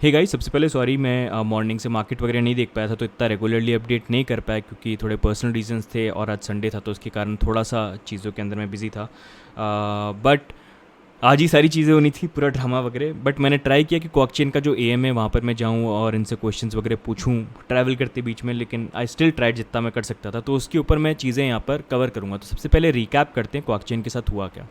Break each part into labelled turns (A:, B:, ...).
A: Hey guys, सबसे पहले sorry मैं मॉर्निंग से मार्केट वगैरह नहीं देख पाया था, तो इतना रेगुलरली अपडेट नहीं कर पाया क्योंकि थोड़े पर्सनल रीजंस थे और आज संडे था तो उसके कारण थोड़ा सा चीज़ों के अंदर मैं बिज़ी था। बट आज ही सारी चीज़ें होनी थी, पूरा ड्रामा वगैरह। बट मैंने ट्राई किया कि क्वाकचेन का जो एएम है वहाँ पर मैं जाऊँ और इनसे क्वेश्चंस वगैरह पूछूँ ट्रैवल करते बीच में, लेकिन आई स्टिल ट्राइड जितना मैं कर सकता था। तो उसके ऊपर मैं चीज़ें यहाँ पर कवर करूँगा। तो सबसे पहले रिकैप करते हैं क्वाकचेन के साथ हुआ क्या।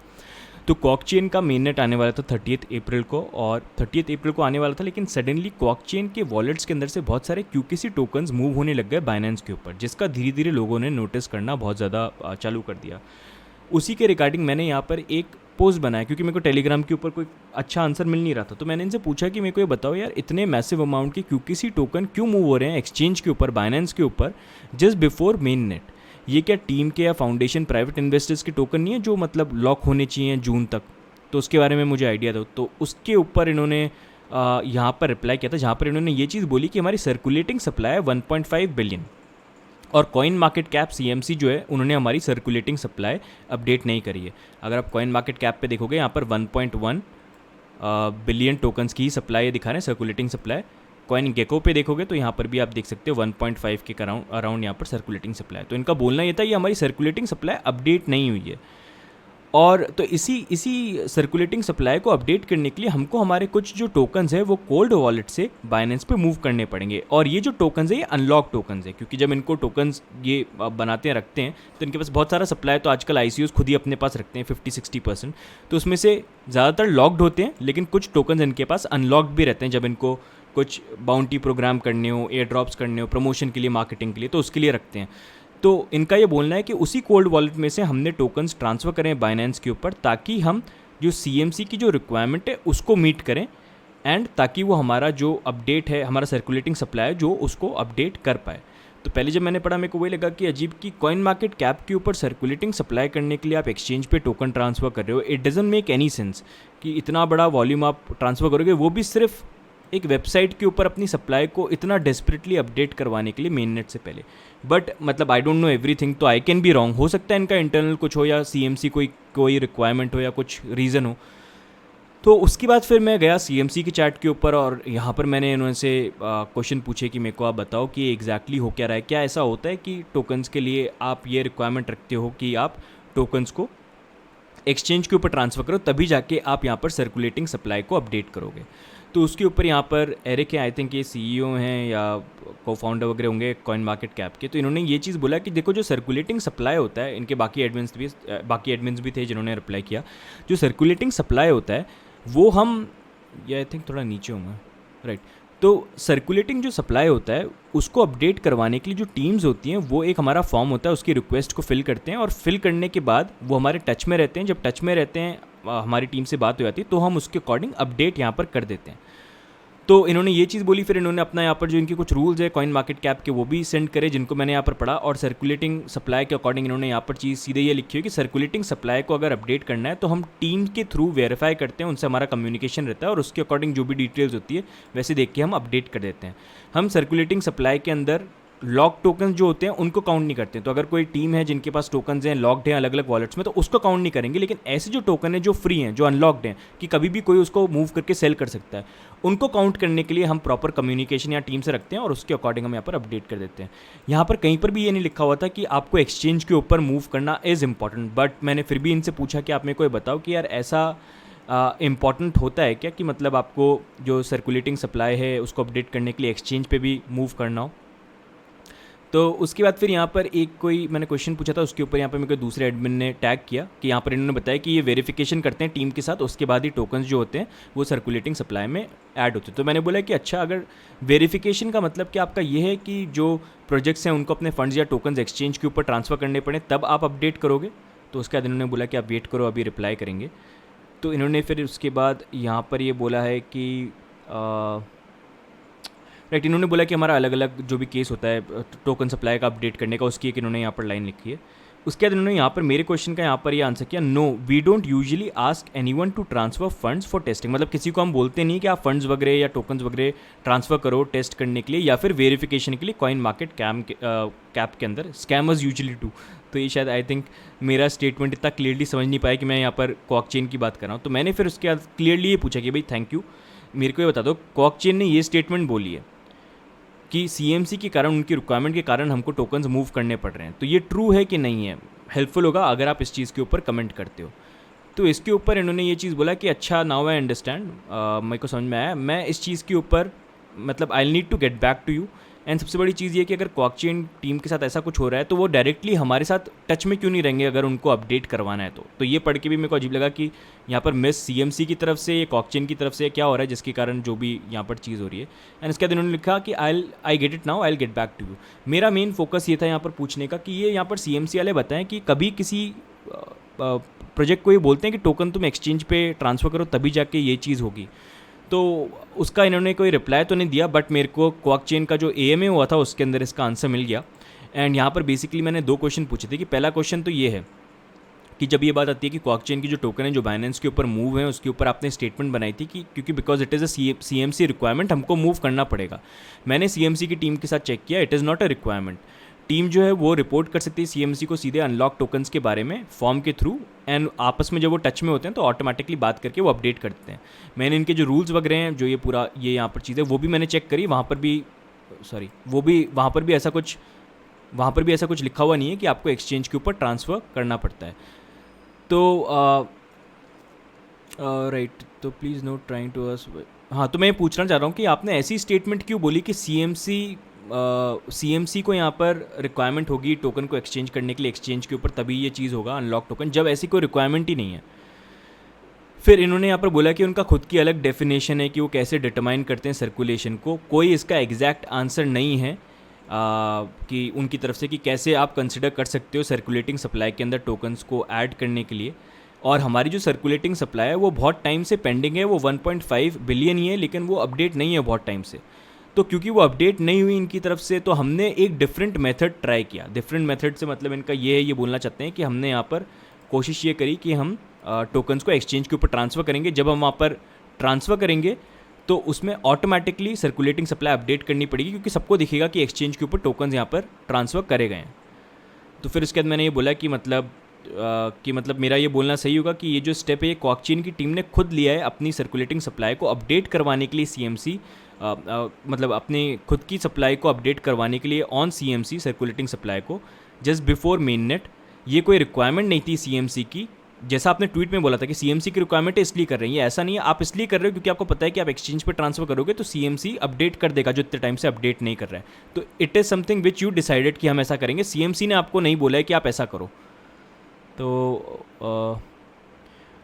A: तो क्वाकचेन का मेन नेट आने वाला था 30 अप्रैल को, और 30 अप्रैल को आने वाला था, लेकिन सडनली क्वाकचेन के वॉलेट्स के अंदर से बहुत सारे क्यूकेसी टोकन्स मूव होने लग गए बाइनेंस के ऊपर, जिसका धीरे धीरे लोगों ने नोटिस करना बहुत ज़्यादा चालू कर दिया। उसी के रिगार्डिंग मैंने यहाँ पर एक पोस्ट बनाया क्योंकि मेरे को टेलीग्राम के ऊपर कोई अच्छा आंसर मिल नहीं रहा था। तो मैंने इनसे पूछा कि मेरे को ये बताओ यार, इतने मैसिव अमाउंट के क्यूकेसी टोकन क्यों मूव हो रहे हैं एक्सचेंज के ऊपर, बाइनेंस के ऊपर, जस्ट बिफोर मेन नेट। ये क्या टीम के या फाउंडेशन प्राइवेट इन्वेस्टर्स के टोकन नहीं है जो मतलब लॉक होने चाहिए जून तक? तो उसके बारे में मुझे आइडिया दो। तो उसके ऊपर इन्होंने यहाँ पर रिप्लाई किया था, जहाँ पर इन्होंने ये चीज़ बोली कि हमारी सर्कुलेटिंग सप्लाई है 1.5 बिलियन, और कॉइन मार्केट कैप सीएमसी जो है उन्होंने हमारी सर्कुलेटिंग सप्लाई अपडेट नहीं करी है। अगर आप कॉइन मार्केट कैप पे देखोगे यहाँ पर 1.1 बिलियन टोकन्स की सप्लाई दिखा रहे हैं सर्कुलेटिंग सप्लाई। कॉइन गेको पे देखोगे तो यहाँ पर भी आप देख सकते हो 1.5 के अराउंड यहाँ पर सर्कुलेटिंग सप्लाई। तो इनका बोलना ये था ये हमारी सर्कुलेटिंग सप्लाई अपडेट नहीं हुई है। और तो इसी सर्कुलेटिंग सप्लाई को अपडेट करने के लिए हमको हमारे कुछ जो टोकन्स है वो कोल्ड वॉलेट से बाइनेंस पे मूव करने पड़ेंगे। और ये जो टोकन्स है ये अनलॉक टोकन्स है, क्योंकि जब इनको टोकन्स ये बनाते हैं रखते हैं तो इनके पास बहुत सारा सप्लाई, तो आजकल आईसीओज खुद ही अपने पास रखते हैं 50-60%। तो उसमें से ज़्यादातर लॉक्ड होते हैं, लेकिन कुछ टोकन्स इनके पास अनलॉक्ड भी रहते हैं जब इनको कुछ बाउंटी प्रोग्राम करने हो, एयर ड्रॉप्स करने हो, प्रमोशन के लिए, मार्केटिंग के लिए, तो उसके लिए रखते हैं। तो इनका ये बोलना है कि उसी कोल्ड वॉलेट में से हमने टोकन्स ट्रांसफ़र करें बाइनेंस के ऊपर, ताकि हम जो सीएमसी की जो रिक्वायरमेंट है उसको मीट करें, एंड ताकि वो हमारा जो अपडेट है, हमारा सर्कुलेटिंग सप्लाई जो उसको अपडेट कर पाए। तो पहले जब मैंने पढ़ा मेरे को वही लगा कि अजीब कि कॉइन मार्केट कैप के ऊपर सर्कुलेटिंग सप्लाई करने के लिए आप एक्सचेंज पे टोकन ट्रांसफ़र कर रहे हो। It doesn't make any sense कि इतना बड़ा वॉल्यूम आप ट्रांसफ़र करोगे, वो भी सिर्फ एक वेबसाइट के ऊपर अपनी सप्लाई को इतना डेस्परेटली अपडेट करवाने के लिए मेन नेट से पहले। बट मतलब आई डोंट नो एवरीथिंग, तो आई कैन बी रॉन्ग, हो सकता है इनका इंटरनल कुछ हो या सीएमसी कोई रिक्वायरमेंट हो या कुछ रीज़न हो। तो उसके बाद फिर मैं गया सीएमसी के चैट के ऊपर, और यहाँ पर मैंने उनसे क्वेश्चन पूछे कि मेरे को आप बताओ कि एग्जैक्टली हो क्या रहा है। क्या ऐसा होता है कि टोकन्स के लिए आप ये रिक्वायरमेंट रखते हो कि आप टोकन्स को एक्सचेंज के ऊपर ट्रांसफ़र करो, तभी जाके आप यहाँ पर सर्कुलेटिंग सप्लाई को अपडेट करोगे? तो उसके ऊपर यहाँ पर एरिक है, आई थिंक ये सीईओ हैं या को फाउंडर वगैरह होंगे कॉइन मार्केट कैप के। तो इन्होंने ये चीज़ बोला कि देखो, जो सर्कुलेटिंग सप्लाई होता है, इनके बाकी एडमिन्स भी थे जिन्होंने रिप्लाई किया, जो सर्कुलेटिंग सप्लाई होता है वो हम, ये आई थिंक थोड़ा नीचे होंगे, राइट। तो सर्कुलेटिंग जो सप्लाई होता है उसको अपडेट करवाने के लिए जो टीम्स होती हैं वो एक हमारा फॉर्म होता है, उसकी रिक्वेस्ट को फिल करते हैं, और फिल करने के बाद वो हमारे टच में रहते हैं। जब टच में रहते हैं, हमारी टीम से बात हो जाती है, तो हम उसके अकॉर्डिंग अपडेट यहाँ पर कर देते हैं। तो इन्होंने ये चीज़ बोली, फिर इन्होंने अपना यहाँ पर जो इनके कुछ रूल्स है कॉइन मार्केट कैप के वो भी सेंड करे, जिनको मैंने यहाँ पर पढ़ा। और सर्कुलेटिंग सप्लाई के अकॉर्डिंग इन्होंने यहाँ पर चीज़ सीधे ये लिखी है कि सर्कुलेटिंग सप्लाई को अगर अपडेट करना है तो हम टीम के थ्रू वेरीफाई करते हैं, उनसे हमारा कम्युनिकेशन रहता है, और उसके अकॉर्डिंग जो भी डिटेल्स होती है वैसे देख के हम अपडेट कर देते हैं। हम सर्कुलेटिंग सप्लाई के अंदर लॉक टोकन जो होते हैं उनको काउंट नहीं करते। तो अगर कोई टीम है जिनके पास टोकन्स हैं लॉक्ड हैं अलग अलग वॉलेट्स में, तो उसको काउंट नहीं करेंगे। लेकिन ऐसे जो टोकन है जो फ्री हैं, जो अनलॉक्ड हैं, कि कभी भी कोई उसको मूव करके सेल कर सकता है, उनको काउंट करने के लिए हम प्रॉपर कम्युनिकेशन या टीम से रखते हैं, और उसके अकॉर्डिंग हम यहाँ पर अपडेट कर देते हैं। यहाँ पर कहीं पर भी ये नहीं लिखा हुआ था कि आपको एक्सचेंज के ऊपर मूव करना इज़ इम्पॉर्टेंट। बट मैंने फिर भी इनसे पूछा कि आप मेरे को ये बताओ कि यार ऐसा इम्पॉर्टेंट होता है क्या कि मतलब आपको जो सर्कुलेटिंग सप्लाई है उसको अपडेट करने के लिए एक्सचेंज पे भी मूव करना हो? तो उसके बाद फिर यहाँ पर एक कोई मैंने क्वेश्चन पूछा था, उसके ऊपर यहाँ पर मेरे को दूसरे एडमिन ने टैग किया कि यहाँ पर इन्होंने बताया कि ये वेरिफिकेशन करते हैं टीम के साथ, उसके बाद ही टोकन्स जो होते हैं वो सर्कुलेटिंग सप्लाई में ऐड होते हैं। तो मैंने बोला कि अच्छा, अगर वेरिफिकेशन का मतलब कि आपका ये है कि जो प्रोजेक्ट्स हैं उनको अपने फंड्स या टोकन्स एक्सचेंज के ऊपर ट्रांसफ़र करने पड़े तब आप अपडेट करोगे? तो उसके बाद इन्होंने बोला कि आप वेट करो, अभी रिप्लाई करेंगे। तो इन्होंने फिर उसके बाद यहाँ पर ये बोला है कि राइट, इन्होंने बोला कि हमारा अलग अलग जो भी केस होता है टोकन सप्लाई का अपडेट करने का, उसकी एक इन्होंने यहाँ पर लाइन लिखी है। उसके बाद इन्होंने यहाँ पर मेरे क्वेश्चन का यहाँ पर ये आंसर किया, no we don't usually ask anyone to transfer funds for testing. मतलब किसी को हम बोलते नहीं कि आप फंड्स वगैरह या टोकन्स वगैरह ट्रांसफ़र करो टेस्ट करने के लिए या फिर वेरिफिकेशन के लिए कॉइन मार्केट कैप के अंदर, स्कैमर्स यूजुअली डू। तो ये शायद आई थिंक मेरा स्टेटमेंट इतना क्लियरली समझ नहीं पाया कि मैं यहाँ पर क्वाकचेन की बात कर रहा हूँ। तो मैंने फिर उसके बाद क्लियरली ये पूछा कि भाई थैंक यू, मेरे को ये बता दो, क्वाक चेन ने ये स्टेटमेंट बोली है कि सीएमसी के कारण, उनकी रिक्वायरमेंट के कारण हमको टोकन्स मूव करने पड़ रहे हैं, तो ये ट्रू है कि नहीं है? हेल्पफुल होगा अगर आप इस चीज़ के ऊपर कमेंट करते हो। तो इसके ऊपर इन्होंने ये चीज़ बोला कि अच्छा, नाउ आई अंडरस्टैंड, मेरे को समझ में आया, मैं इस चीज़ के ऊपर मतलब I need to get back to you. And सबसे बड़ी चीज़ ये कि अगर क्वाकचेन टीम के साथ ऐसा कुछ हो रहा है तो वो डायरेक्टली हमारे साथ टच में क्यों नहीं रहेंगे अगर उनको अपडेट करवाना है तो ये पढ़ के भी मेरे को अजीब लगा कि यहाँ पर मिस सीएमसी की तरफ से, क्वाकचेन की तरफ से क्या हो रहा है जिसके कारण जो भी यहाँ पर चीज़ हो रही है। एंड इसके बाद इन्होंने लिखा कि I get it now, I get back to you. मेरा मेन फोकस ये था यहाँ पर पूछने का कि ये यहाँ पर सीएमसी वाले बताएं कि कभी किसी प्रोजेक्ट को ये बोलते हैं कि टोकन तुम एक्सचेंज पे ट्रांसफ़र करो तभी जाके ये चीज़ होगी, तो उसका इन्होंने कोई रिप्लाई तो नहीं दिया। बट मेरे को क्वाक चेन का जो एएमए हुआ था उसके अंदर इसका आंसर मिल गया। एंड यहाँ पर बेसिकली मैंने 2 क्वेश्चन पूछे थे कि पहला क्वेश्चन तो ये है कि जब ये बात आती है कि क्वाक चेन की जो टोकन है जो बाइनेंस के ऊपर मूव है उसके ऊपर आपने स्टेटमेंट बनाई थी कि क्योंकि because it is a CMC requirement, हमको मूव करना पड़ेगा। मैंने सीएमसी की टीम के साथ चेक किया, it is not a requirement. Team जो है वो रिपोर्ट कर सकती है सीएमसी को सीधे अनलॉक टोकन्स के बारे में फॉर्म के थ्रू, एंड आपस में जब वो टच में होते हैं तो ऑटोमेटिकली बात करके वो अपडेट करते हैं। मैंने इनके जो रूल्स वगैरह हैं, जो ये पूरा ये यहाँ पर चीज़ है, वो भी मैंने चेक करी। वहाँ पर भी वहाँ पर भी ऐसा कुछ लिखा हुआ नहीं है कि आपको एक्सचेंज के ऊपर ट्रांसफ़र करना पड़ता है। तो राइट, तो please note trying to us. हाँ, तो मैं ये पूछना चाह रहा हूँ कि आपने ऐसी स्टेटमेंट क्यों बोली कि सीएमसी को यहाँ पर रिक्वायरमेंट होगी टोकन को एक्सचेंज करने के लिए एक्सचेंज के ऊपर, तभी ये चीज़ होगा अनलॉक टोकन, जब ऐसी कोई रिक्वायरमेंट ही नहीं है। फिर इन्होंने यहाँ पर बोला कि उनका खुद की अलग डेफिनेशन है कि वो कैसे डिटरमाइन करते हैं सर्कुलेशन को, कोई इसका एग्जैक्ट आंसर नहीं है कि उनकी तरफ से कि कैसे आप कंसिडर कर सकते हो सर्कुलेटिंग सप्लाई के अंदर टोकन्स को ऐड करने के लिए। और हमारी जो सर्कुलेटिंग सप्लाई है वो बहुत टाइम से पेंडिंग है, वो 1.5 बिलियन ही है, लेकिन वो अपडेट नहीं है बहुत टाइम से। तो क्योंकि वो अपडेट नहीं हुई इनकी तरफ से, तो हमने एक डिफरेंट मेथड ट्राई किया। डिफरेंट मेथड से मतलब इनका ये है, ये बोलना चाहते हैं कि हमने यहाँ पर कोशिश ये करी कि हम टोकन्स को एक्सचेंज के ऊपर ट्रांसफ़र करेंगे। जब हम वहाँ पर ट्रांसफ़र करेंगे तो उसमें ऑटोमेटिकली सर्कुलेटिंग सप्लाई अपडेट करनी पड़ेगी, क्योंकि सबको दिखेगा कि एक्सचेंज के ऊपर टोकन्स यहाँ पर ट्रांसफ़र करे गए हैं। तो फिर उसके बाद मैंने ये बोला कि मतलब मेरा ये बोलना सही होगा कि ये जो स्टेप है ये क्वाकचेन की टीम ने खुद लिया है अपनी सर्कुलेटिंग सप्लाई को अपडेट करवाने के लिए सीएमसी, मतलब अपनी खुद की सप्लाई को अपडेट करवाने के लिए ऑन सीएमसी सर्कुलेटिंग सप्लाई को जस्ट बिफोर मेन नेट। ये कोई रिक्वायरमेंट नहीं थी सीएमसी की, जैसा आपने ट्वीट में बोला था कि सीएमसी की रिक्वायरमेंट है इसलिए कर रही है। ऐसा नहीं है, आप इसलिए कर रहे हो क्योंकि आपको पता है कि आप एक्सचेंज पे ट्रांसफर करोगे तो सीएमसी अपडेट कर देगा जो इतने टाइम से अपडेट नहीं कर रहा है। तो it is something which you decided कि हम ऐसा करेंगे, सीएमसी ने आपको नहीं बोला है कि आप ऐसा करो। तो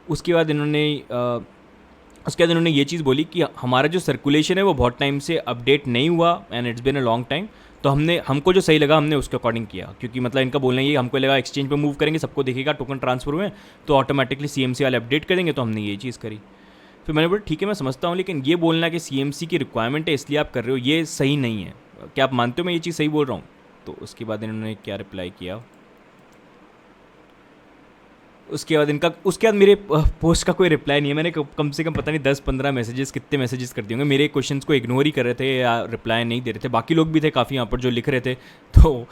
A: उसके बाद इन्होंने ये चीज़ बोली कि हमारा जो सर्कुलेशन है वो बहुत टाइम से अपडेट नहीं हुआ and it's been a long time. तो हमको जो सही लगा हमने उसके अकॉर्डिंग किया, क्योंकि मतलब इनका बोलना ये हमको लगा एक्सचेंज पे मूव करेंगे सबको दिखेगा टोकन ट्रांसफर हुए तो ऑटोमेटिकली सीएमसी वाले अपडेट कर देंगे, तो हमने ये चीज़ करी। फिर मैंने बोला ठीक है मैं समझता हूँ, लेकिन ये बोलना कि सीएमसी की रिक्वायरमेंट है इसलिए आप कर रहे हो ये सही नहीं है, क्या आप मानते हो मैं ये चीज़ सही बोल रहा हूँ? तो उसके बाद इन्होंने क्या रिप्लाई किया, उसके बाद मेरे पोस्ट का कोई रिप्लाई नहीं है। मैंने कम से कम पता नहीं 10-15 मैसेजेस कितने मैसेजेस कर दिए होंगे, मेरे क्वेश्चंस को इग्नोर ही कर रहे थे या रिप्लाई नहीं दे रहे थे। बाकी लोग भी थे काफ़ी यहाँ पर जो लिख रहे थे, तो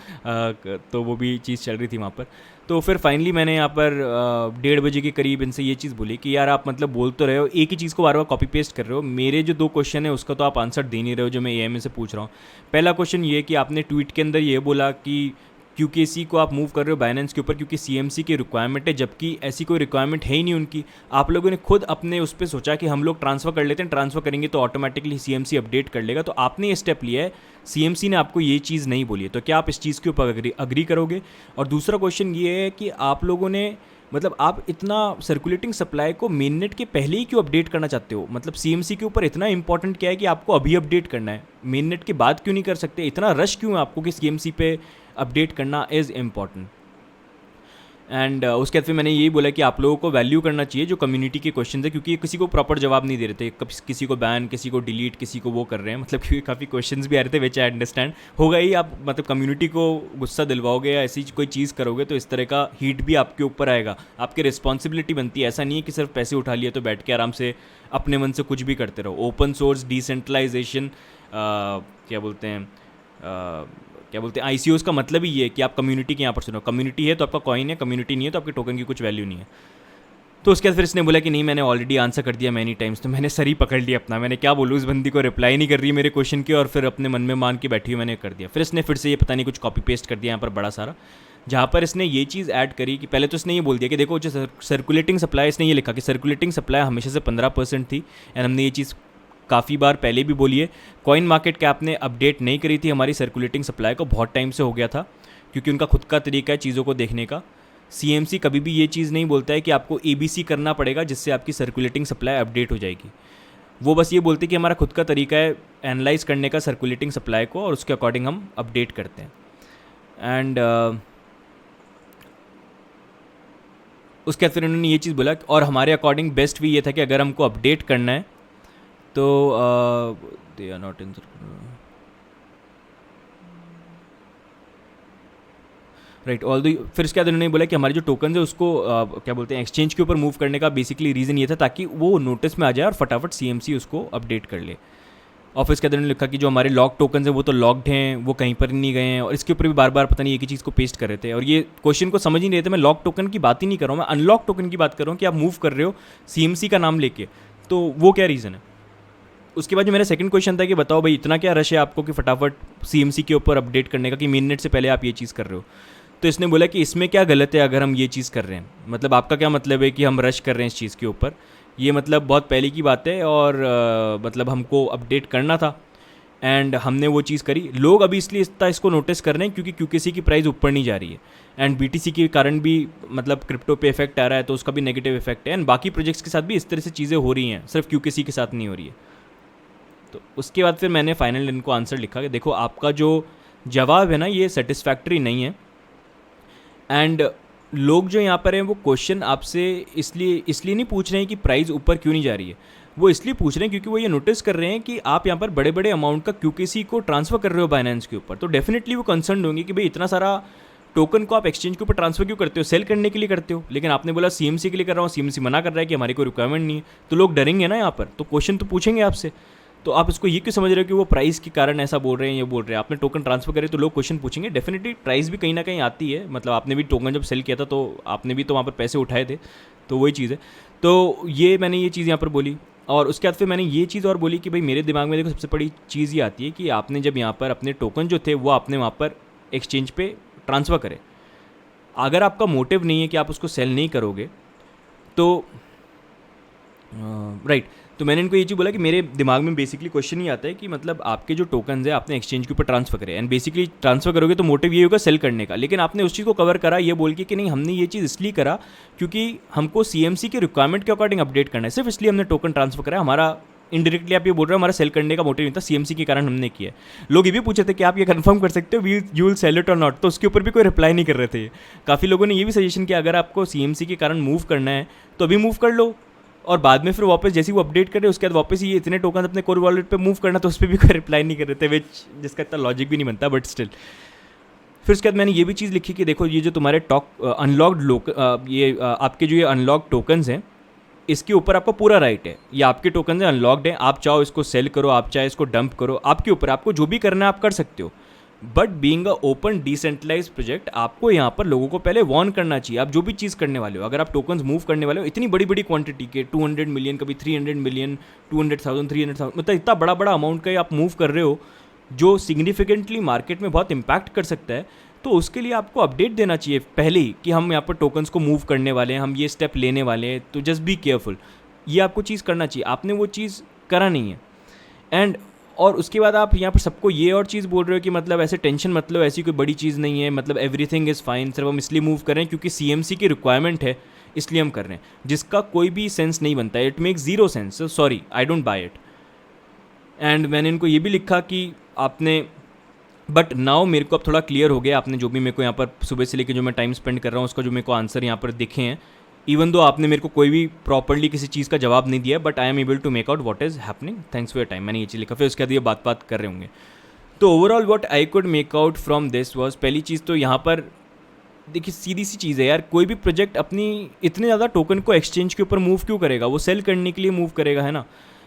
A: वो भी चीज़ चल रही थी वहाँ पर। तो फिर फाइनली मैंने यहाँ पर 1:30 बजे के करीब इनसे ये चीज़ बोली कि यार आप मतलब बोल तो रहे हो, एक ही चीज़ को बार बार कॉपी पेस्ट कर रहे हो, मेरे जो 2 क्वेश्चन है उसका तो आप आंसर दे नहीं रहे हो जो मैं एएमए से पूछ रहा हूँ। पहला क्वेश्चन ये कि आपने ट्वीट के अंदर ये बोला कि क्यूकेसी को आप मूव कर रहे हो बाइनेंस के ऊपर क्योंकि सीएमसी की रिक्वायरमेंट है, जबकि ऐसी कोई रिक्वायरमेंट है ही नहीं उनकी। आप लोगों ने खुद अपने उस पर सोचा कि हम लोग ट्रांसफ़र कर लेते हैं, ट्रांसफ़र करेंगे तो ऑटोमेटिकली सीएमसी अपडेट कर लेगा, तो आपने ये स्टेप लिया है, सीएमसी ने आपको ये चीज़ नहीं बोली है। तो क्या आप इस चीज़ के ऊपर अग्री करोगे? और दूसरा क्वेश्चन ये है कि आप लोगों ने मतलब आप इतना सर्कुलेटिंग सप्लाई को मेन नेट के पहले ही क्यों अपडेट करना चाहते हो? मतलब सीएमसी के ऊपर इतना इंपॉर्टेंट क्या है कि आपको अभी अपडेट करना है? मेन नेट के बाद क्यों नहीं कर सकते? इतना रश क्यों है आपको कि सीएमसी पे अपडेट करना इज़ इम्पॉर्टेंट? एंड उसके बाद फिर मैंने यही बोला कि आप लोगों को वैल्यू करना चाहिए जो कम्युनिटी के क्वेश्चन थे, क्योंकि ये किसी को प्रॉपर जवाब नहीं दे रहे थे, किसी को बैन, किसी को डिलीट, किसी को वो कर रहे हैं, मतलब क्योंकि काफ़ी क्वेश्चंस भी आ रहे थे विच आई अंडरस्टैंड। होगा ही, आप मतलब कम्युनिटी को गुस्सा दिलवाओगे या ऐसी कोई चीज़ करोगे तो इस तरह का हीट भी आपके ऊपर आएगा, आपकी रिस्पॉन्सिबिलिटी बनती है। ऐसा नहीं है कि सिर्फ पैसे उठा लिए तो बैठ के आराम से अपने मन से कुछ भी करते रहो। ओपन सोर्स डिसेंट्रलाइजेशन क्या बोलते हैं ICOs का मतलब ही ये है कि आप कम्युनिटी के यहाँ पर सुनो, कम्युनिटी है तो आपका कॉइन है, कम्युनिटी नहीं है तो आपके टोकन की कुछ वैल्यू नहीं है। तो उसके बाद फिर इसने बोला कि नहीं मैंने ऑलरेडी आंसर कर दिया मैनी टाइम्स। तो मैंने सर ही पकड़ लिया अपना, मैंने क्या बोलूँ, उस बंदी को रिप्लाई नहीं कर रही है मेरे क्वेश्चन की और फिर अपने मन में मान के बैठी हुई मैंने कर दिया। फिर इसने फिर से ये पता नहीं कुछ कॉपी पेस्ट कर दिया यहाँ पर बड़ा सारा, जहाँ पर इसने ये चीज़ ऐड करी कि पहले तो इसने ये बोल दिया कि देखो जो सर्कुलेटिंग सप्लाई, इसने ये लिखा कि सर्कुलेटिंग सप्लाई हमेशा से 15% थी। एंड हमने ये चीज़ काफ़ी बार पहले भी बोली है। कॉइन मार्केट कैप ने अपडेट नहीं करी थी हमारी सर्कुलेटिंग सप्लाई को, बहुत टाइम से हो गया था, क्योंकि उनका खुद का तरीका है चीज़ों को देखने का। CMC कभी भी ये चीज़ नहीं बोलता है कि आपको ABC करना पड़ेगा जिससे आपकी सर्कुलेटिंग सप्लाई अपडेट हो जाएगी। वो बस ये बोलते हैं कि हमारा खुद का तरीका है एनालाइज करने का सर्कुलेटिंग सप्लाई को और उसके अकॉर्डिंग हम अपडेट करते हैं। एंड उसके बाद फिर उन्होंने ये चीज़ बोला और हमारे अकॉर्डिंग बेस्ट भी ये था कि अगर हमको अपडेट करना है तो they are not in, right all the. फिर उसके बाद उन्होंने बोला कि हमारे जो टोकन है उसको क्या बोलते हैं एक्सचेंज के ऊपर मूव करने का बेसिकली रीज़न ये था ताकि वो नोटिस में आ जाए और फटाफट CMC उसको अपडेट कर ले। और फिर उसके बाद उन्होंने लिखा कि जो हमारे लॉक टोकन है वो तो लॉक्ड हैं, वो कहीं पर नहीं गए हैं, और इसके ऊपर भी बार बार पता नहीं एक ही चीज़ को पेस्ट कर रहे थे और ये क्वेश्चन को समझ ही नहीं रहे थे। मैं लॉक टोकन की बात ही नहीं कर रहा हूँ, मैं अनलॉक टोकन की बात कर रहा हूँ कि आप मूव कर रहे हो CMC का नाम लेके, तो वो क्या रीज़न है। उसके बाद जो मेरा सेकंड क्वेश्चन था कि बताओ भाई इतना क्या रश है आपको कि फटाफट CMC के ऊपर अपडेट करने का कि मिनट से पहले आप ये चीज़ कर रहे हो। तो इसने बोला कि इसमें क्या गलत है अगर हम ये चीज़ कर रहे हैं, मतलब आपका क्या मतलब है कि हम रश कर रहे हैं इस चीज़ के ऊपर, ये मतलब बहुत पहले की बात है और मतलब हमको अपडेट करना था एंड हमने वो चीज़ करी। लोग अभी इसलिए इसको नोटिस कर रहे हैं क्योंकि QKC की प्राइस ऊपर नहीं जा रही है एंड BTC के कारण भी मतलब क्रिप्टो पे इफेक्ट आ रहा है, तो उसका भी नेगेटिव इफेक्ट है एंड बाकी प्रोजेक्ट्स के साथ भी इस तरह से चीज़ें हो रही हैं, सिर्फ QKC के साथ नहीं हो रही है। तो उसके बाद फिर मैंने फाइनल इनको आंसर लिखा कि देखो आपका जो जवाब है ना ये सेटिस्फैक्ट्री नहीं है एंड लोग जो यहाँ पर हैं वो क्वेश्चन आपसे इसलिए नहीं पूछ रहे हैं कि प्राइस ऊपर क्यों नहीं जा रही है, वो इसलिए पूछ रहे हैं क्योंकि वो ये नोटिस कर रहे हैं कि आप यहाँ पर बड़े बड़े अमाउंट का QKC को ट्रांसफ़र कर रहे हो बाइनेंस के ऊपर, तो डेफिनेटली वो कंसर्न होंगे कि भाई इतना सारा टोकन को आप एक्सचेंज के ऊपर ट्रांसफर क्यों करते हो, सेल करने के लिए करते हो, लेकिन आपने बोला CMC के लिए कर रहा हूँ, CMC मना कर रहा है कि हमारी कोई रिक्वायरमेंट नहीं है, तो लोग डरेंगे ना यहाँ पर, तो क्वेश्चन तो पूछेंगे आपसे। तो आप इसको ये क्यों समझ रहे हो कि वो प्राइस के कारण ऐसा बोल रहे हैं, ये बोल रहे हैं, आपने टोकन ट्रांसफर करे तो लोग क्वेश्चन पूछेंगे, डेफिनेटली प्राइस भी कहीं ना कहीं आती है, मतलब आपने भी टोकन जब सेल किया था तो आपने भी तो वहाँ पर पैसे उठाए थे, तो वही चीज़ है। तो ये मैंने ये चीज़ यहाँ पर बोली और उसके बाद फिर मैंने ये चीज़ और बोली कि भाई मेरे दिमाग में देखो सबसे बड़ी चीज़ ये आती है कि आपने जब यहाँ पर अपने टोकन जो थे वो आपने वहाँ पर एक्सचेंज पे ट्रांसफ़र करे, अगर आपका मोटिव नहीं है कि आप उसको सेल नहीं करोगे तो राइट तो मैंने इनको ये चीज़ बोला कि मेरे दिमाग में बेसिकली क्वेश्चन ही आता है कि मतलब आपके जो टोकन है आपने एक्सचेंज के ऊपर ट्रांसफर करे एंड बेसिकली ट्रांसफर करोगे तो मोटिव ये होगा सेल करने का, लेकिन आपने उस चीज़ को कवर करा ये बोल के कि नहीं हमने ये चीज़ इसलिए करा क्योंकि हमको CMC के रिक्वायरमेंट के अकॉर्डिंग अपडेट करना है, सिर्फ इसलिए हमने टोकन ट्रांसफर करा, हमारा इनडायरेक्टली आप ये बोल रहे हो हमारा सेल करने का मोटिव नहीं था, CMC के कारण हमने किया है। लोग ये भी पूछे थे कि आप ये कंफर्म कर सकते हो यू विल सेल इट और नॉट, तो उसके ऊपर भी कोई रिप्लाई नहीं कर रहे थे। काफ़ी लोगों ने ये भी सजेशन किया अगर आपको CMC के कारण मूव करना है तो अभी मूव कर लो और बाद में फिर वापस जैसे ही वो अपडेट करे उसके बाद वापस ये इतने टोकन अपने कोर वॉलेट पे मूव करना, तो उस पर भी कोई रिप्लाई नहीं कर रहे थे, जिसका इतना लॉजिक भी नहीं बनता, बट स्टिल। फिर उसके बाद मैंने ये भी चीज़ लिखी कि देखो ये जो तुम्हारे अनलॉक्ड आपके जो ये अनलॉक टोकन्स हैं इसके ऊपर आपका पूरा राइट है, ये आपके टोकन है अनलॉक्ड हैं, आप चाहो इसको सेल करो, आप चाहे इसको डंप करो, आपके ऊपर, आपको जो भी करना है आप कर सकते हो। But being a open decentralise project आपको यहाँ पर लोगों को पहले वार्न करना चाहिए, आप जो भी चीज़ करने वाले हो, अगर आप टोकन्स मूव करने वाले हो इतनी बड़ी बड़ी क्वांटिटी के 200 मिलियन, कभी 300 मिलियन, 200,000, 300,000, मतलब इतना बड़ा बड़ा अमाउंट का आप मूव कर रहे हो जो सिग्निफिकेंटली मार्केट में बहुत इम्पैक्ट कर सकता है, तो उसके लिए आपको अपडेट देना चाहिए पहले ही कि हम यहाँ पर टोकन्स को मूव करने वाले हैं, हम ये स्टेप लेने वाले हैं, तो जस्ट बी केयरफुल, ये आपको चीज़ करना चाहिए। आपने वो चीज़ करा नहीं है एंड और उसके बाद आप यहाँ पर सबको ये और चीज़ बोल रहे हो कि मतलब ऐसे टेंशन मतलब ऐसी कोई बड़ी चीज़ नहीं है, मतलब एवरीथिंग इज़ फाइन, सिर्फ हम इसलिए मूव कर रहे हैं क्योंकि CMC की रिक्वायरमेंट है इसलिए हम कर रहे हैं, जिसका कोई भी सेंस नहीं बनता है, it makes zero sense, sorry I don't buy it. And मैंने इनको ये भी लिखा कि आपने बट नाउ मेरे को अब थोड़ा क्लियर हो गया, आपने जो भी मेरे को यहाँ पर सुबह से लेकर जो मैं टाइम स्पेंड कर रहा हूँ उसका जो मेरे को आंसर यहाँ पर दिखे हैं, इवन दो आपने मेरे को कोई भी प्रॉपरली किसी चीज़ का जवाब नहीं दिया, but I am able to make out what is happening, thanks for your time, मैंने ये चीज़ लिखा, फिर उसके बाद ये बात कर रहे होंगे। तो overall what I could make out from this was, पहली चीज़ तो यहाँ पर देखिए सीधी सी चीज़ है यार, कोई भी प्रोजेक्ट अपनी इतने ज़्यादा टोकन को एक्सचेंज के ऊपर मूव क्यों करेगा, वो सेल करने के लिए मूव करेगा, है ना।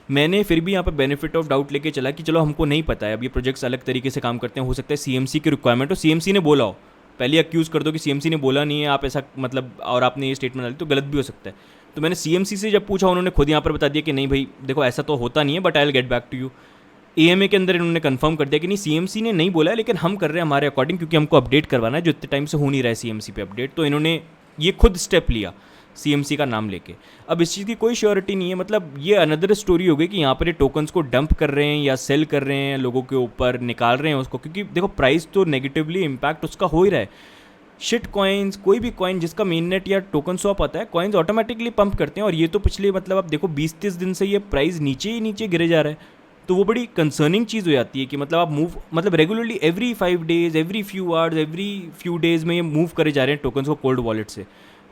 A: मैंने फिर भी यहाँ पर बेनिफिट ऑफ डाउट लेके चला कि चलो हमको नहीं पता है, अब ये प्रोजेक्ट्स अलग तरीके से काम करते हैं, हो सकता है CMC की रिक्वायरमेंट हो, CMC ने बोला हो, पहले अक्यूज़ कर दो कि CMC ने बोला नहीं है, आप ऐसा मतलब और आपने ये स्टेटमेंट डाली तो गलत भी हो सकता है, तो मैंने CMC से जब पूछा, उन्होंने खुद यहाँ पर बता दिया कि नहीं भाई देखो ऐसा तो होता नहीं है, but I will get back to you. AMA के अंदर इन्होंने कंफर्म कर दिया कि नहीं, CMC ने नहीं बोला है, लेकिन हम कर रहे हैं हमारे अकॉर्डिंग, क्योंकि हमको अपडेट करवाना है, जो इतने टाइम से हो नहीं रहा है CMC पे अपडेट। तो इन्होंने ये खुद स्टेप लिया CMC का नाम लेके। अब इस चीज़ की कोई श्योरिटी नहीं है, मतलब ये अनदर स्टोरी हो गई कि यहाँ पर ये टोकन्स को डंप कर रहे हैं या सेल कर रहे हैं, लोगों के ऊपर निकाल रहे हैं उसको, क्योंकि देखो प्राइस तो नेगेटिवली इम्पैक्ट उसका हो ही रहा है। शिट कॉइन्स, कोई भी कॉइन जिसका मेन नेट या टोकन स्वैप आता है, कॉइन्स ऑटोमेटिकली पंप करते हैं, और ये तो पिछले मतलब आप देखो 20-30 दिन से ये प्राइस नीचे ही नीचे गिरे जा रहा है। तो वो बड़ी कंसर्निंग चीज़ हो जाती है कि मतलब आप मूव, मतलब regularly every 5 days, every few hours, every few days में ये मूव करे जा रहे हैं टोकन्स को कोल्ड वॉलेट से।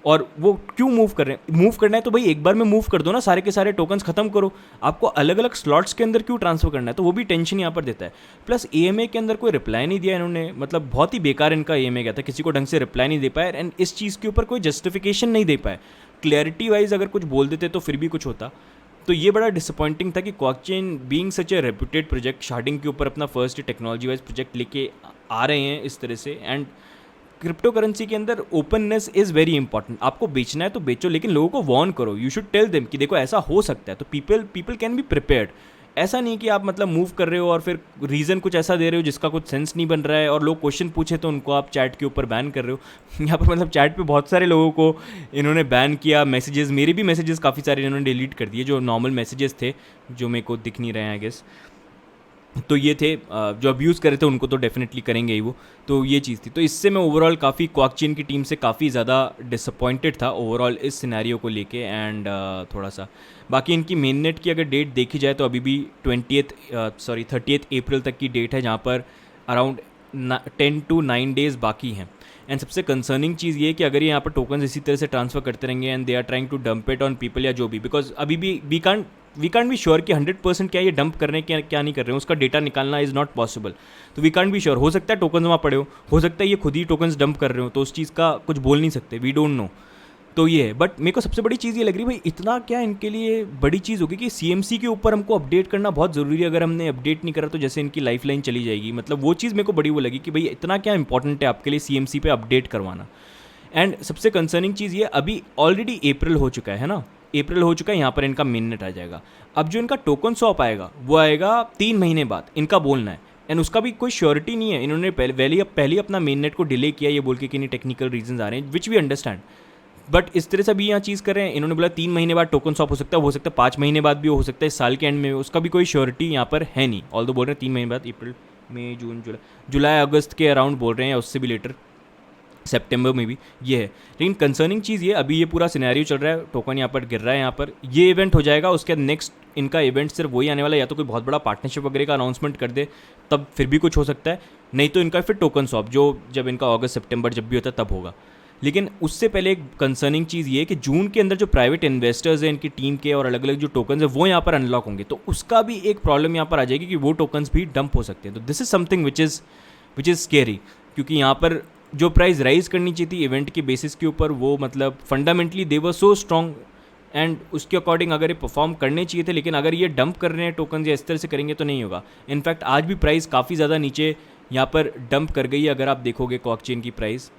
A: और वो क्यों मूव कर रहे हैं? मूव करना है तो भाई एक बार में मूव कर दो ना, सारे के सारे टोकन्स खत्म करो। आपको अलग अलग स्लॉट्स के अंदर क्यों ट्रांसफर करना है? तो वो भी टेंशन यहाँ पर देता है। प्लस AMA के अंदर कोई रिप्लाई नहीं दिया इन्होंने, मतलब बहुत ही बेकार इनका AMA गया था, किसी को ढंग से रिप्लाई नहीं दे पाया, एंड इस चीज़ के ऊपर कोई जस्टिफिकेशन नहीं दे पाए। क्लैरिटी वाइज अगर कुछ बोल देते तो फिर भी कुछ होता। तो ये बड़ा डिसअपॉइंटिंग था कि क्वाकचेन बीइंग सच ए रेप्यूटेड प्रोजेक्ट, शार्डिंग के ऊपर अपना फर्स्ट टेक्नोलॉजी वाइज प्रोजेक्ट लेके आ रहे हैं इस तरह से। एंड क्रिप्टो करेंसी के अंदर ओपननेस इज़ वेरी इंपॉर्टेंट। आपको बेचना है तो बेचो, लेकिन लोगों को वार्न करो, यू शुड टेल देम कि देखो ऐसा हो सकता है, तो पीपल कैन बी प्रिपेयर्ड। ऐसा नहीं कि आप मतलब मूव कर रहे हो और फिर रीज़न कुछ ऐसा दे रहे हो जिसका कुछ सेंस नहीं बन रहा है, और लोग क्वेश्चन पूछे तो उनको आप चैट के ऊपर बैन कर रहे हो। यहाँ पर मतलब चैट पे बहुत सारे लोगों को इन्होंने बैन किया, मैसेजेस, मेरे भी मैसेजेस काफ़ी सारे इन्होंने डिलीट कर दिए, जो नॉर्मल मैसेजेस थे जो मेरे को दिख नहीं रहे हैं आई गेस। तो ये थे जो अब्यूज़ कर रहे थे उनको तो डेफिनेटली करेंगे ही वो। तो ये चीज़ थी। तो इससे मैं ओवरऑल काफ़ी क्वाकचेन की टीम से काफ़ी ज़्यादा डिसअपॉइंटेड था ओवरऑल इस सिनेरियो को लेके। एंड थोड़ा सा बाकी इनकी मेन नेट की अगर डेट देखी जाए तो अभी भी 30 अप्रैल तक की डेट है, जहाँ पर अराउंड 10 to 9 डेज़ बाकी हैं। एंड सबसे कंसर्निंग चीज़ ये है कि अगर ये यहाँ पर टोकन्स इसी तरह से ट्रांसफ़र करते रहेंगे and they are trying to dump it on people या जो भी, बिकॉज अभी भी वी कांट बी श्योर कि 100% क्या ये डंप कर रहे हैं क्या नहीं कर रहे हैं, उसका डेटा निकालना इज़ नॉट पॉसिबल। तो वी कांट बी श्योर, हो सकता है टोकन्स वहाँ पड़े हो सकता है ये खुद ही टोकन्स डंप कर रहे हो, तो उस चीज़ का कुछ बोल नहीं सकते, वी डोंट नो। तो ये है, बट मेरे को सबसे बड़ी चीज़ ये लग रही भाई, इतना क्या इनके लिए बड़ी चीज़ होगी कि CMC के ऊपर हमको अपडेट करना बहुत ज़रूरी है। अगर हमने अपडेट नहीं करा तो जैसे इनकी लाइफ लाइन चली जाएगी, मतलब वो चीज़ मेरे को बड़ी वो लगी कि भाई इतना क्या इंपॉर्टेंट है आपके लिए CMC पे अपडेट करवाना। एंड सबसे कंसर्निंग चीज़ ये, अभी ऑलरेडी अप्रैल हो चुका है ना, अप्रैल हो चुका है, यहाँ पर इनका मेन नेट आ जाएगा। अब जो इनका टोकन स्वैप आएगा वो आएगा 3 महीने बाद, इनका बोलना है। एंड उसका भी कोई श्योरिटी नहीं है। इन्होंने पहले अपना मेन नेट को डिले किया ये बोल के कि नहीं टेक्निकल रीजंस आ रहे हैं, विच वी अंडरस्टैंड, बट इस तरह से भी यहाँ चीज़ कर रहे हैं। इन्होंने बोला 3 महीने बाद टोकन स्वैप हो सकता है 5 महीने बाद भी हो सकता है, इस साल के एंड में, उसका भी कोई श्योरिटी यहाँ पर है नहीं। ऑल दो बोल रहे हैं 3 महीने बाद, अप्रैल मई जून जुलाई अगस्त के अराउंड बोल रहे हैं, उससे भी लेटर सितंबर में भी ये है। लेकिन कंसर्निंग चीज़ ये, अभी ये पूरा सिनेरियो चल रहा है, टोकन यहाँ पर गिर रहा है, यहाँ पर ये इवेंट हो जाएगा, उसके बाद नेक्स्ट इनका इवेंट सिर्फ वही आने वाला है, या तो कोई बहुत बड़ा पार्टनरशिप वगैरह का अनाउंसमेंट कर दे तब फिर भी कुछ हो सकता है, नहीं तो इनका फिर टोकन स्वैप जो जब इनका अगस्त सितंबर जब भी होता है तब होगा। लेकिन उससे पहले एक कंसर्निंग चीज़ ये है कि जून के अंदर जो प्राइवेट इन्वेस्टर्स हैं इनकी टीम के और अलग अलग जो टोकन्स हैं वो यहाँ पर अनलॉक होंगे, तो उसका भी एक प्रॉब्लम यहाँ पर आ जाएगी कि वो टोकन्स भी डंप हो सकते हैं। तो this is something which is scary, क्योंकि यहाँ पर जो प्राइस राइज करनी चाहिए थी इवेंट के बेसिस के ऊपर, वो मतलब fundamentally they were so strong and उसके अकॉर्डिंग अगर ये परफॉर्म करने चाहिए थे, लेकिन अगर ये डंप कर रहे हैं टोकन या इस तरह से करेंगे तो नहीं होगा। इनफैक्ट आज भी प्राइस काफ़ी ज़्यादा नीचे यहाँ पर डंप कर गई है। अगर आप देखोगे क्वाकचेन की प्राइस,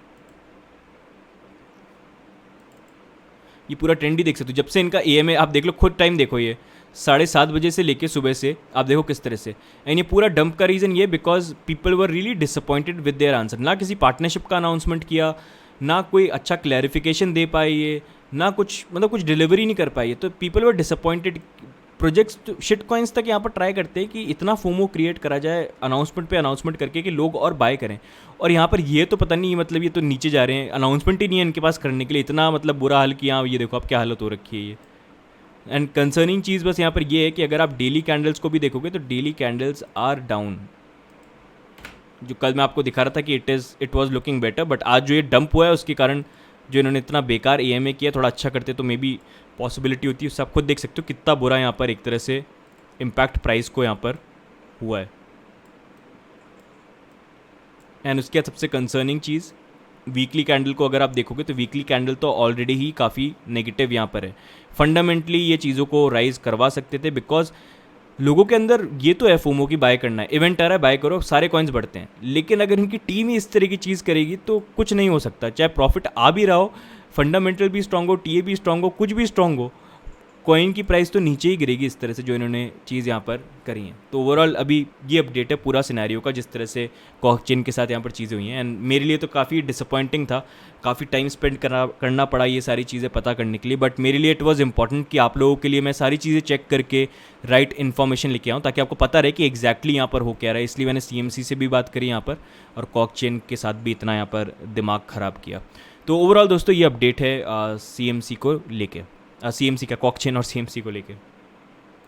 A: ये पूरा ट्रेंड ही देख सकते हो, जब से इनका AMA आप देख लो, खुद टाइम देखो, ये 7:30 बजे से लेके सुबह से आप देखो किस तरह से। एंड ये पूरा डंप का रीज़न ये because people were really disappointed with their answer. ना किसी पार्टनरशिप का अनाउंसमेंट किया, ना कोई अच्छा क्लैरिफिकेशन दे पाए ये, ना कुछ मतलब कुछ डिलीवरी नहीं कर पाई है, तो people were disappointed. Projects shit coins तक यहाँ पर ट्राई करते हैं कि इतना फोमो क्रिएट करा जाए अनाउंसमेंट पे अनाउंसमेंट करके कि लोग और बाय करें, और यहाँ पर ये तो पता नहीं, मतलब ये तो नीचे जा रहे हैं, अनाउंसमेंट ही नहीं है इनके पास करने के लिए। इतना मतलब बुरा हाल कि हाँ ये देखो आप क्या हालत हो रखी है ये। एंड कंसर्निंग चीज़ बस यहाँ पर ये है कि अगर आप डेली कैंडल्स को भी देखोगे तो डेली कैंडल्स आर डाउन। जो कल मैं आपको दिखा रहा था कि it was looking better, but आज जो ये डंप हुआ है उसके कारण जो इन्होंने इतना बेकार AMA किया, थोड़ा अच्छा करते तो मे बी पॉसिबिलिटी होती है। उससे आप खुद देख सकते हो कितना बुरा यहाँ पर एक तरह से इम्पैक्ट प्राइस को यहाँ पर हुआ है। एंड उसके बाद सबसे कंसर्निंग चीज़, वीकली कैंडल को अगर आप देखोगे तो वीकली कैंडल तो ऑलरेडी ही काफ़ी नेगेटिव यहाँ पर है। फंडामेंटली ये चीज़ों को राइज करवा सकते थे, बिकॉज लोगों के अंदर ये तो है फोमो की बाय करना है, इवेंट आ रहा है बाय करो, सारे कॉइन्स बढ़ते हैं। लेकिन अगर इनकी टीम ही इस तरह की चीज़ करेगी तो कुछ नहीं हो सकता, चाहे प्रॉफिट आ भी रहा हो, फंडामेंटल भी स्ट्रॉन्ग हो, टीए भी स्ट्रॉन्ग हो, कुछ भी स्ट्रॉन्ग हो, कॉइन की प्राइस तो नीचे ही गिरेगी इस तरह से जो इन्होंने चीज़ यहाँ पर करी है। तो ओवरऑल अभी ये अपडेट है पूरा सिनेरियो का, जिस तरह से कॉकचेन के साथ यहाँ पर चीज़ें हुई हैं। एंड मेरे लिए तो काफ़ी डिसअपॉइंटिंग था, काफ़ी टाइम स्पेंड करना पड़ा ये सारी चीज़ें पता करने के लिए, बट मेरे लिए इट वॉज इंपॉर्टेंट कि आप लोगों के लिए मैं सारी चीज़ें चेक करके राइट इन्फॉर्मेशन लेके आऊँ, ताकि आपको पता रहे कि एग्जैक्टली यहाँ पर हो क्या रहा है। इसलिए मैंने CMC से भी बात करी यहाँ पर, और कॉकचेन के साथ भी इतना यहाँ पर दिमाग ख़राब किया। तो ओवरऑल दोस्तों ये अपडेट है CMC को लेके, CMC का कॉकचेन और CMC को लेके।